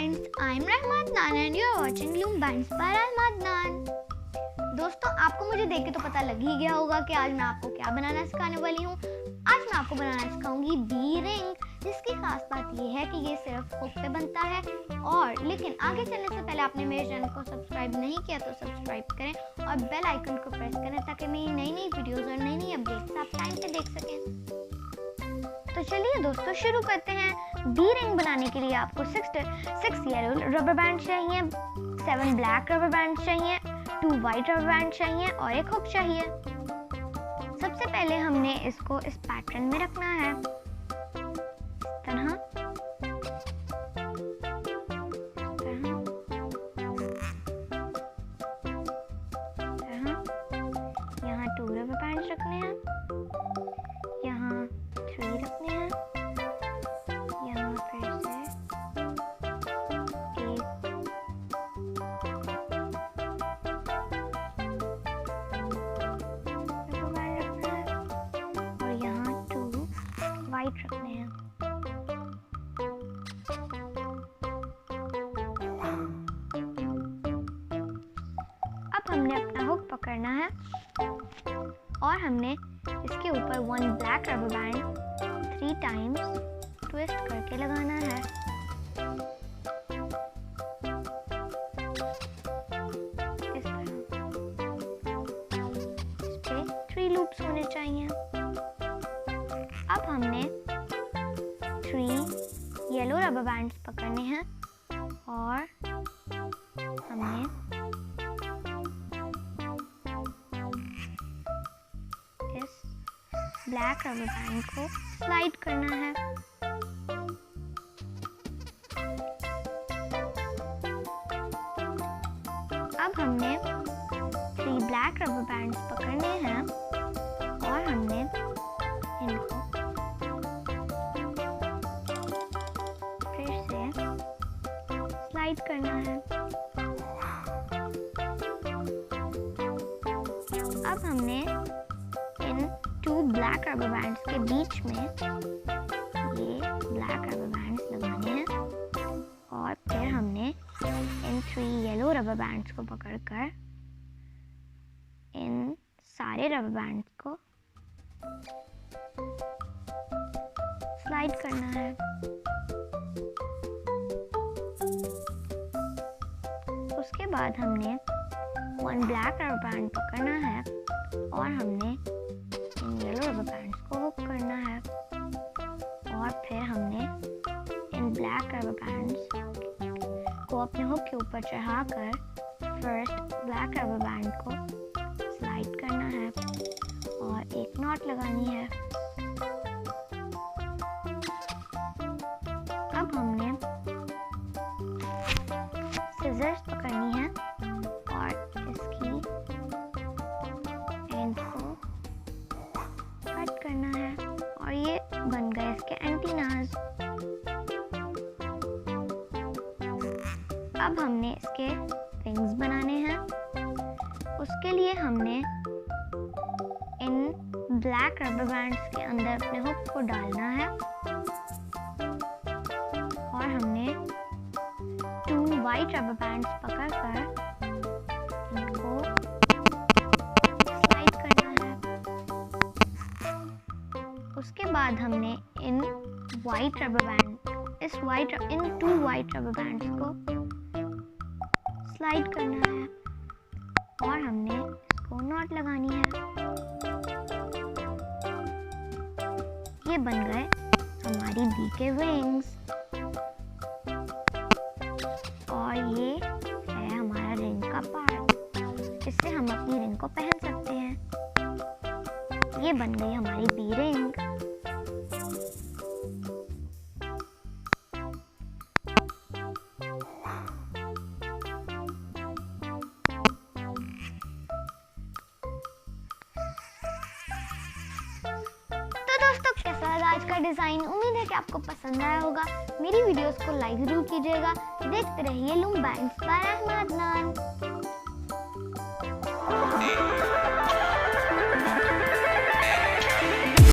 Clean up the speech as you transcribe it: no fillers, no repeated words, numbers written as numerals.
friends, I'm Rahmat Nan and you are watching Loom Bands by Rahmat Nan। दोस्तों, आपको मुझे देख के तो पता लग ही गया होगा कि आज मैं आपको क्या बनाना सिखाने वाली हूँ। आज मैं आपको बनाना सिखाऊंगी बी रिंग, जिसकी खास बात यह है कि ये सिर्फ हुक पे बनता है। और लेकिन आगे चलने से पहले आपने मेरे चैनल को सब्सक्राइब नहीं किया तो सब्सक्राइब करें और बेल आइकन को प्रेस करें ताकि मेरी नई नई वीडियोस और नई नई अपडेट्स आप टाइम पे देख सकें। तो चलिए दोस्तों, शुरू करते हैं। बी रिंग बनाने के लिए आपको 6 येलो रबर बैंड चाहिए, 7 ब्लैक रबर बैंड चाहिए, 2 वाइट रबर बैंड चाहिए और एक हुक चाहिए। सबसे पहले हमने इसको इस पैटर्न में रखना है, इस तरह। यहाँ 2 रबर बैंड रखने हैं, यहाँ 3 रखने हैं, यहाँ फिर से 1 रबर बैंड रखना है और यहाँ 2 वाइट रखने हैं। अब हमने अपना हुक पकड़ना है और हमने इसके ऊपर 1 black rubber band 3 times twist करके लगाना है। इस तरह इस पे 3 लूप्स होने चाहिए। अब हमने 3 येलो रबर बैंड्स पकड़ने हैं और हमने इस ब्लैक रबर बैंड को स्लाइड करना है। अब हमने 3 ब्लैक रबर बैंड्स पकड़ने हैं और हमने इनको फिर से स्लाइड करना है। अब हमने इन 2 ब्लैक रबर बैंड्स के बीच में ये ब्लैक रबर बैंड्स लगाने हैं और फिर हमने इन 3 येलो रबर बैंड्स को पकड़कर इन सारे रबर बैंड्स को स्लाइड करना है। उसके बाद हमने 1 ब्लैक रबर बैंड पकड़ना है और हमने इन येलो रबर बैंड्स को हुक करना है और फिर हमने इन ब्लैक रबर बैंड्स को अपने हुक के ऊपर चढ़ाकर फर्स्ट ब्लैक रबर बैंड को स्लाइड करना है और एक नॉट लगानी है। अब हमने सिजर्स पकड़नी है और इसकी एंड को कट करना है और ये बन गए इसके एंटीनाज। अब हमने इसके विंग्स बनाने हैं। उसके लिए हमने इन ब्लैक रबर बैंड्स के अंदर अपने हुक को डालना है और हमने 2 वाइट रबर बैंड्स पकड़कर इनको स्लाइड करना है। उसके बाद हमने इन 2 वाइट रबर बैंड्स को स्लाइड करना है और हमने इसको नॉट लगानी है। ये बन गए हमारी बी के विंग्स और ये है हमारा रिंग का पार्ट। इससे हम अपनी रिंग को पहन सकते हैं। ये बन गई हमारी बी रिंग। दोस्तों, कैसा लगा आज का डिजाइन? उम्मीद है कि आपको पसंद आया होगा। मेरी वीडियोस को लाइक जरूर कीजिएगा। देखते रहिए लूम बैंड्स बाय रहmat नान।